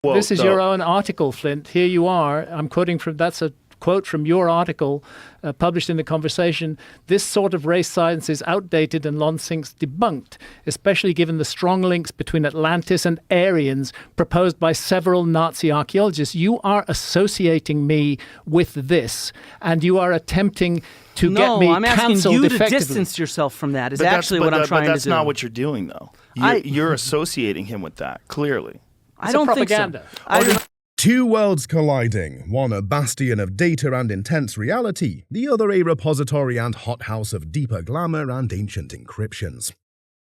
Well, this is your own article, Flint. Here you are. I'm quoting from, that's a quote from your article published in The Conversation. This sort of race science is outdated and long since debunked, especially given the strong links between Atlantis and Aryans proposed by several Nazi archaeologists. You are associating me with this, and you are attempting to get me No, I'm asking cancelled you to effectively. distance yourself from that is actually what I'm trying to do. But that's not what you're doing, though. You're associating him with that, clearly. I don't think so. Propaganda. Two worlds colliding, one a bastion of data and intense reality, the other a repository and hothouse of deeper glamour and ancient encryptions.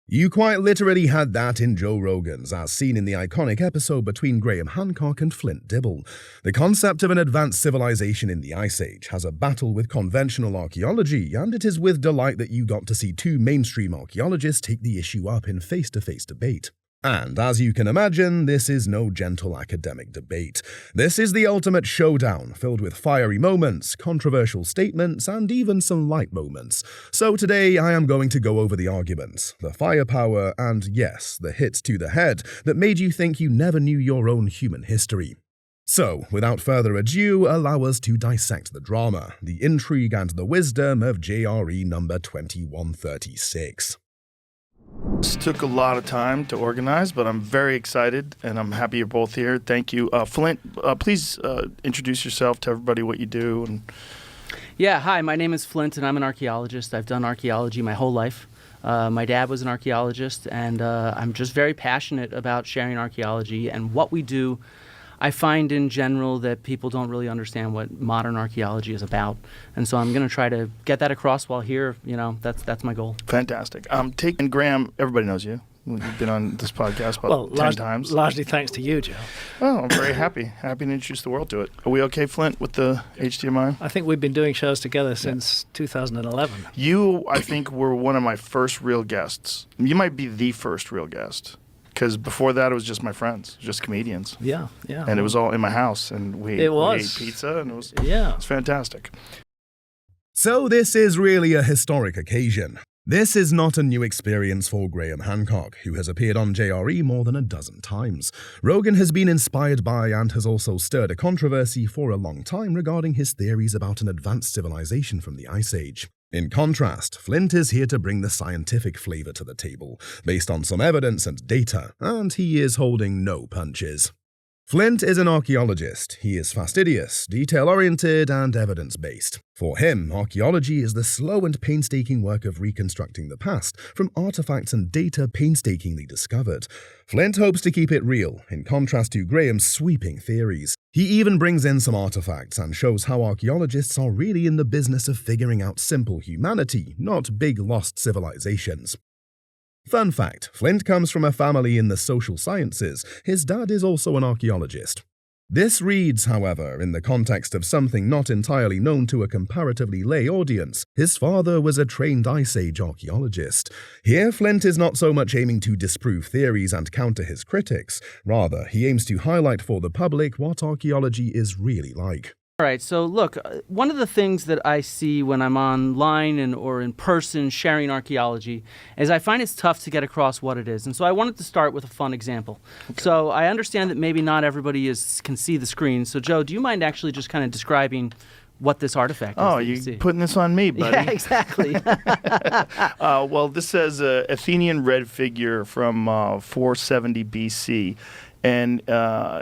You quite literally had that in Joe Rogan's, as seen in the iconic episode between Graham Hancock and Flint Dibble. The concept of an advanced civilization in the Ice Age has a battle with conventional archaeology, and it is with delight that you got to see two mainstream archaeologists take the issue up in face-to-face debate. And as you can imagine, this is no gentle academic debate. This is the ultimate showdown, filled with fiery moments, controversial statements, and even some light moments. So today I am going to go over the arguments, the firepower, and yes, the hits to the head that made you think you never knew your own human history. So, without further ado, allow us to dissect the drama, the intrigue, and the wisdom of JRE number 2136. This took a lot of time to organize, but I'm very excited, and I'm happy you're both here. Thank you. Flint, please introduce yourself to everybody, what you do. Yeah, hi, my name is Flint, and I'm an archaeologist. I've done archaeology my whole life. My dad was an archaeologist, and I'm just very passionate about sharing archaeology and what we do. I find in general that people don't really understand what modern archaeology is about, and so I'm going to try to get that across while here. You know, that's my goal. Fantastic. And Graham, everybody knows you. You've been on this podcast about 10 times. Largely thanks to you, Joe. Oh, I'm very happy. Happy to introduce the world to it. Are we okay, Flint, with the HDMI? I think we've been doing shows together since 2011. You, I think, were one of my first real guests. You might be the first real guest. Because before that, it was just my friends, just comedians. Yeah. And it was all in my house, and we ate pizza, and it was fantastic. So this is really a historic occasion. This is not a new experience for Graham Hancock, who has appeared on JRE more than a dozen times. Rogan has been inspired by and has also stirred a controversy for a long time regarding his theories about an advanced civilization from the Ice Age. In contrast, Flint is here to bring the scientific flavor to the table, based on some evidence and data, and he is holding no punches. Flint is an archaeologist. He is fastidious, detail-oriented, and evidence-based. For him, archaeology is the slow and painstaking work of reconstructing the past from artifacts and data painstakingly discovered. Flint hopes to keep it real, in contrast to Graham's sweeping theories. He even brings in some artifacts and shows how archaeologists are really in the business of figuring out simple humanity, not big lost civilizations. Fun fact, Flint comes from a family in the social sciences. His dad is also an archaeologist. This reads, however, in the context of something not entirely known to a comparatively lay audience. His father was a trained Ice Age archaeologist. Here, Flint is not so much aiming to disprove theories and counter his critics. Rather, he aims to highlight for the public what archaeology is really like. All right, so look, one of the things that I see when I'm online or in person sharing archaeology is I find it's tough to get across what it is. And so I wanted to start with a fun example. Okay. So I understand that maybe not everybody can see the screen. So Joe, do you mind actually just kind of describing what this artifact is? Oh, you're putting this on me, buddy. Yeah, exactly. Well, this says Athenian red figure from 470 BC. And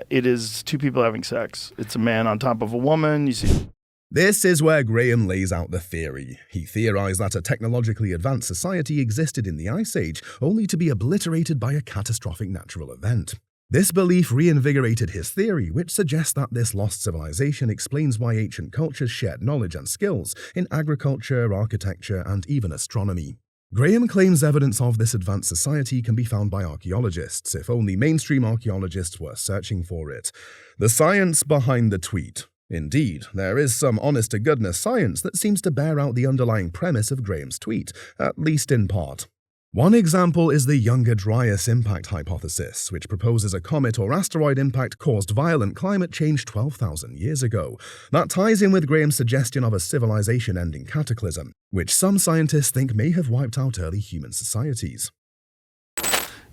it is two people having sex. It's a man on top of a woman. You see. This is where Graham lays out the theory. He theorized that a technologically advanced society existed in the Ice Age, only to be obliterated by a catastrophic natural event. This belief reinvigorated his theory, which suggests that this lost civilization explains why ancient cultures shared knowledge and skills in agriculture, architecture, and even astronomy. Graham claims evidence of this advanced society can be found by archaeologists, if only mainstream archaeologists were searching for it. The science behind the tweet. Indeed, there is some honest-to-goodness science that seems to bear out the underlying premise of Graham's tweet, at least in part. One example is the Younger Dryas impact hypothesis, which proposes a comet or asteroid impact caused violent climate change 12,000 years ago. That ties in with Graham's suggestion of a civilization-ending cataclysm, which some scientists think may have wiped out early human societies.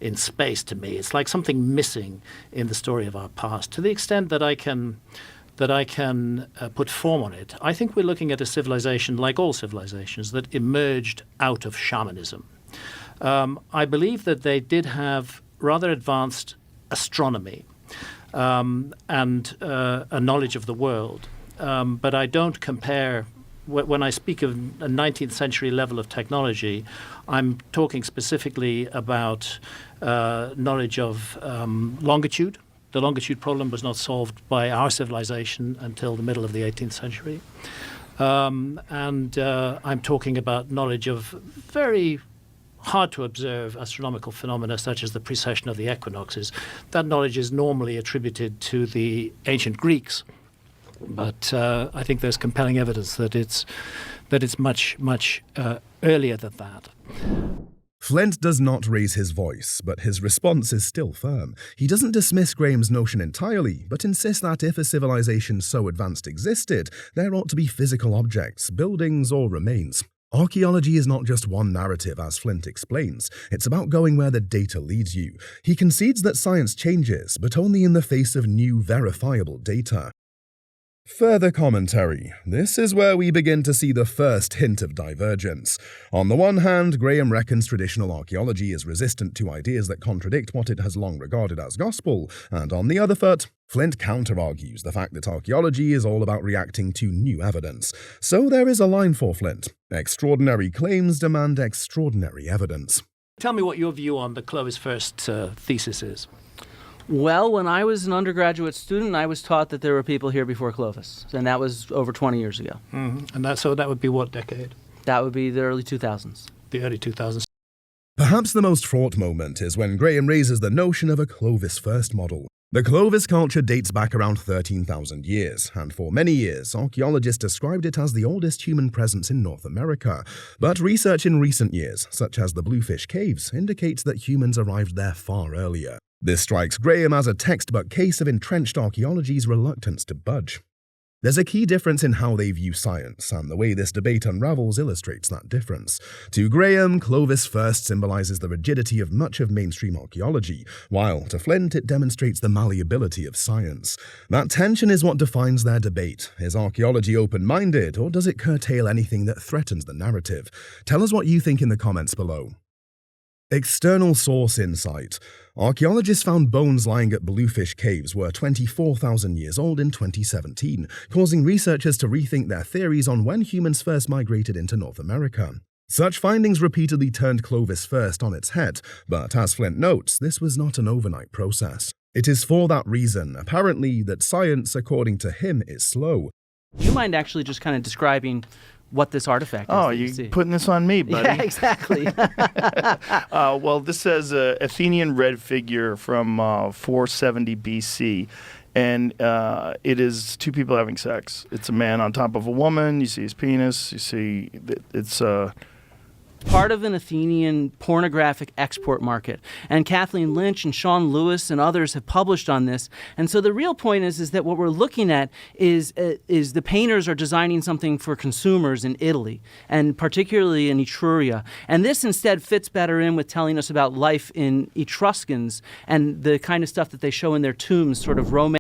in space to me. It's like something missing in the story of our past. To the extent that I can put form on it, I think we're looking at a civilization, like all civilizations, that emerged out of shamanism. I believe that they did have rather advanced astronomy and a knowledge of the world. But I don't compare, when I speak of a 19th century level of technology, I'm talking specifically about knowledge of longitude. The longitude problem was not solved by our civilization until the middle of the 18th century. And I'm talking about knowledge of very hard to observe astronomical phenomena such as the precession of the equinoxes. That knowledge is normally attributed to the ancient Greeks. But I think there's compelling evidence that it's much earlier than that. Flint does not raise his voice, but his response is still firm. He doesn't dismiss Graham's notion entirely, but insists that if a civilization so advanced existed, there ought to be physical objects, buildings, or remains. Archaeology is not just one narrative, as Flint explains. It's about going where the data leads you. He concedes that science changes, but only in the face of new, verifiable data. Further commentary. This is where we begin to see the first hint of divergence. On the one hand, Graham reckons traditional archaeology is resistant to ideas that contradict what it has long regarded as gospel, and on the other foot, Flint counter-argues the fact that archaeology is all about reacting to new evidence. So there is a line for Flint. Extraordinary claims demand extraordinary evidence. Tell me what your view on the Clovis First thesis is. Well, when I was an undergraduate student, I was taught that there were people here before Clovis, and that was over 20 years ago. Mm-hmm. And that would be what decade? That would be the early 2000s. The early 2000s. Perhaps the most fraught moment is when Graham raises the notion of a Clovis First model. The Clovis culture dates back around 13,000 years, and for many years, archaeologists described it as the oldest human presence in North America. But research in recent years, such as the Bluefish Caves, indicates that humans arrived there far earlier. This strikes Graham as a textbook case of entrenched archaeology's reluctance to budge. There's a key difference in how they view science, and the way this debate unravels illustrates that difference. To Graham, Clovis First symbolizes the rigidity of much of mainstream archaeology, while to Flint it demonstrates the malleability of science. That tension is what defines their debate. Is archaeology open-minded, or does it curtail anything that threatens the narrative? Tell us what you think in the comments below. External source insight. Archaeologists found bones lying at Bluefish Caves were 24,000 years old in 2017, causing researchers to rethink their theories on when humans first migrated into North America. Such findings repeatedly turned Clovis First on its head, but as Flint notes, this was not an overnight process. It is for that reason, apparently, that science, according to him, is slow. Do you mind actually just kind of describing what this artifact is? Oh, you're putting this on me, buddy. Yeah, exactly. Well, this says Athenian red figure from 470 BC. And it is two people having sex. It's a man on top of a woman. You see his penis. You see it's part of an Athenian pornographic export market. And Kathleen Lynch and Sean Lewis and others have published on this. And so the real point is that what we're looking at is the painters are designing something for consumers in Italy, and particularly in Etruria. And this instead fits better in with telling us about life in Etruscans and the kind of stuff that they show in their tombs, sort of romance.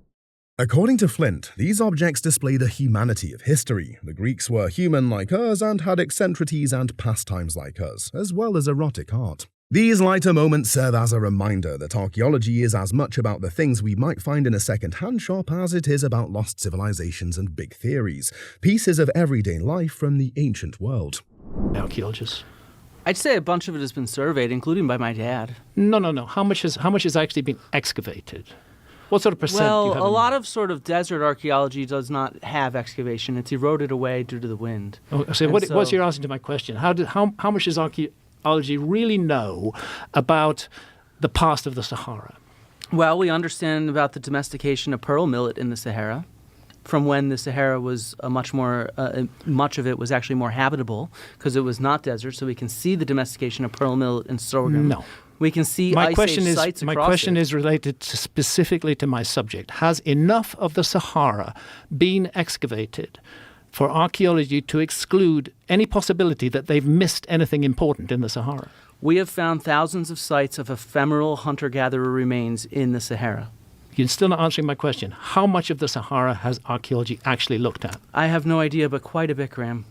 According to Flint, these objects display the humanity of history. The Greeks were human like us and had eccentricities and pastimes like us, as well as erotic art. These lighter moments serve as a reminder that archaeology is as much about the things we might find in a second-hand shop as it is about lost civilizations and big theories, pieces of everyday life from the ancient world. Archaeologists. I'd say a bunch of it has been surveyed, including by my dad. No. How much has actually been excavated? What sort of percent do you have? Well, a lot of sort of desert archaeology does not have excavation. It's eroded away due to the wind. Oh, so what's your answer to my question? How much does archaeology really know about the past of the Sahara? Well, we understand about the domestication of pearl millet in the Sahara, from when the Sahara was much of it was actually more habitable because it was not desert. So we can see the domestication of pearl millet and sorghum. No. We can see my ice question age is sites my across question it. is related specifically to my subject. Has enough of the Sahara been excavated for archaeology to exclude any possibility that they've missed anything important in the Sahara? We have found thousands of sites of ephemeral hunter-gatherer remains in the Sahara. You're still not answering my question. How much of the Sahara has archaeology actually looked at? I have no idea, but quite a bit, Graham.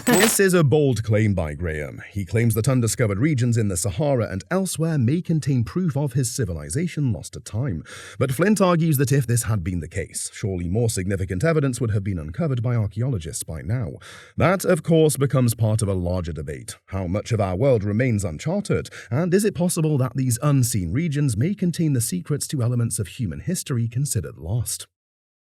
This is a bold claim by Graham. He claims that undiscovered regions in the Sahara and elsewhere may contain proof of his civilization lost to time. But Flint argues that if this had been the case, surely more significant evidence would have been uncovered by archaeologists by now. That, of course, becomes part of a larger debate. How much of our world remains uncharted? And is it possible that these unseen regions may contain the secrets to elements of human history considered lost?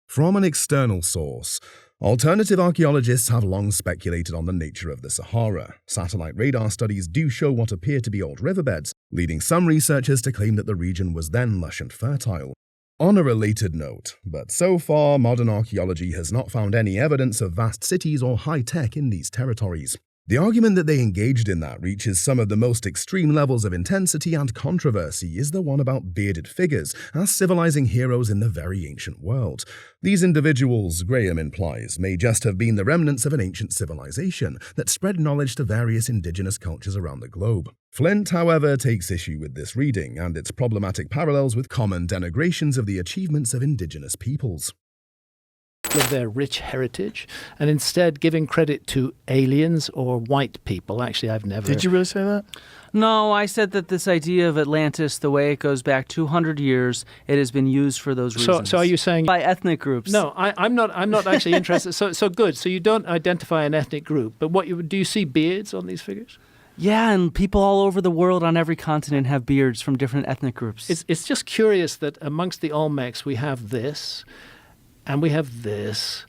From an external source, alternative archaeologists have long speculated on the nature of the Sahara. Satellite radar studies do show what appear to be old riverbeds, leading some researchers to claim that the region was then lush and fertile. On a related note, but so far modern archaeology has not found any evidence of vast cities or high tech in these territories. The argument that they engaged in that reaches some of the most extreme levels of intensity and controversy is the one about bearded figures as civilizing heroes in the very ancient world. These individuals, Graham implies, may just have been the remnants of an ancient civilization that spread knowledge to various indigenous cultures around the globe. Flint, however, takes issue with this reading and its problematic parallels with common denigrations of the achievements of indigenous peoples. Of their rich heritage, and instead giving credit to aliens or white people. Actually, I've never... Did you really say that? No, I said that this idea of Atlantis, the way it goes back 200 years, it has been used for those reasons. So are you saying... By ethnic groups. No, I'm not actually interested. So good. So you don't identify an ethnic group, but do you see beards on these figures? Yeah, and people all over the world on every continent have beards from different ethnic groups. It's just curious that amongst the Olmecs we have this, and we have this,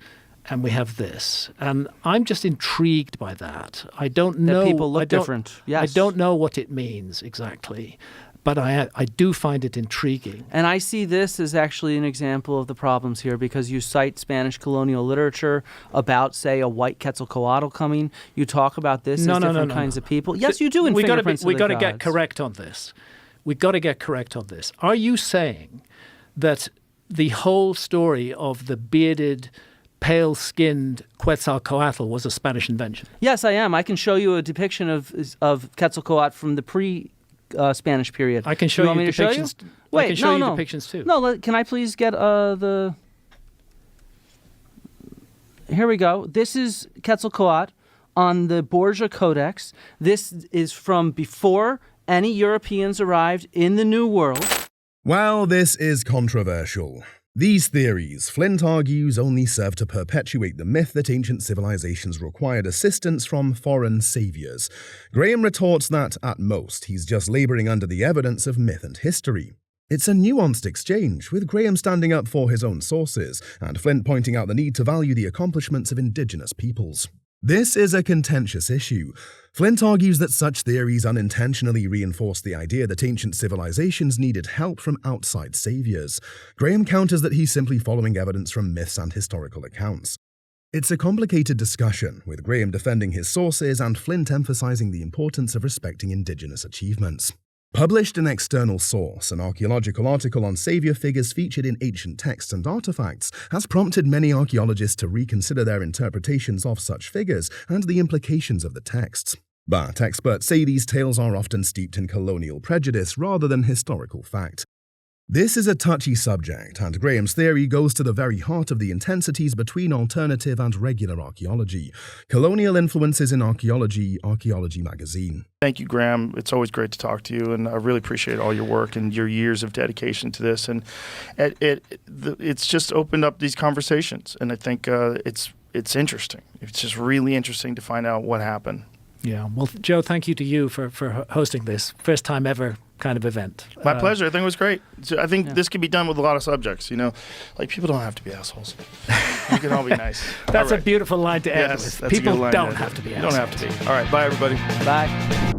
and we have this. And I'm just intrigued by that. I don't know... That people look different, yes. I don't know what it means exactly, but I do find it intriguing. And I see this as actually an example of the problems here, because you cite Spanish colonial literature about, say, a white Quetzalcoatl coming. You talk about this as different kinds of people. Yes, you do in Fingerprints of the We got to Gods. get correct on this. We got to get correct on this. Are you saying that the whole story of the bearded, pale-skinned Quetzalcoatl was a Spanish invention? Yes, I am. I can show you a depiction of Quetzalcoatl from the pre-Spanish period. I can show you depictions. Wait, I can show you no. depictions too. No, can I please get the... Here we go. This is Quetzalcoatl on the Borgia Codex. This is from before any Europeans arrived in the New World. Well, this is controversial. These theories, Flint argues, only serve to perpetuate the myth that ancient civilizations required assistance from foreign saviors. Graham retorts that, at most, he's just laboring under the evidence of myth and history. It's a nuanced exchange, with Graham standing up for his own sources, and Flint pointing out the need to value the accomplishments of indigenous peoples. This is a contentious issue. Flint argues that such theories unintentionally reinforce the idea that ancient civilizations needed help from outside saviors. Graham counters that he's simply following evidence from myths and historical accounts. It's a complicated discussion, with Graham defending his sources and Flint emphasizing the importance of respecting indigenous achievements. Published in External Source, an archaeological article on savior figures featured in ancient texts and artifacts has prompted many archaeologists to reconsider their interpretations of such figures and the implications of the texts. But experts say these tales are often steeped in colonial prejudice rather than historical fact. This is a touchy subject, and Graham's theory goes to the very heart of the intensities between alternative and regular archaeology. Colonial Influences in Archaeology, Archaeology Magazine. Thank you, Graham. It's always great to talk to you, and I really appreciate all your work and your years of dedication to this. And it's just opened up these conversations, and I think it's interesting. It's just really interesting to find out what happened. Yeah. Well, Joe, thank you to you for hosting this first time ever kind of event. My pleasure. I think it was great. So I think this can be done with a lot of subjects, like people don't have to be assholes. We can all be nice. That's all right. a beautiful line to end with. People don't have to be assholes. Don't have to be. All right. Bye, everybody. Bye.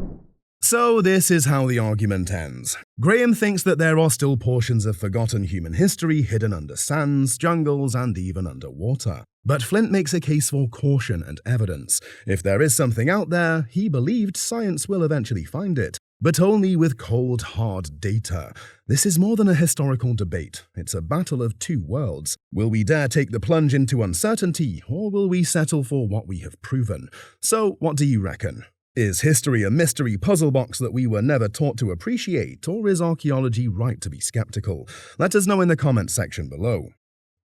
So this is how the argument ends. Graham thinks that there are still portions of forgotten human history hidden under sands, jungles, and even underwater. But Flint makes a case for caution and evidence. If there is something out there, he believed science will eventually find it, but only with cold, hard data. This is more than a historical debate. It's a battle of two worlds. Will we dare take the plunge into uncertainty, or will we settle for what we have proven? So, what do you reckon? Is history a mystery puzzle box that we were never taught to appreciate, or is archaeology right to be skeptical? Let us know in the comments section below.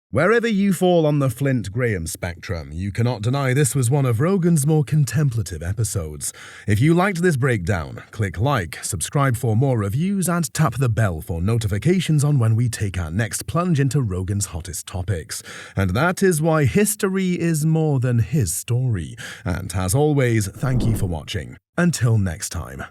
Wherever you fall on the Flint Graham spectrum, you cannot deny this was one of Rogan's more contemplative episodes. If you liked this breakdown, click like, subscribe for more reviews, and tap the bell for notifications on when we take our next plunge into Rogan's hottest topics. And that is why history is more than his story. And as always, thank you for watching. Until next time.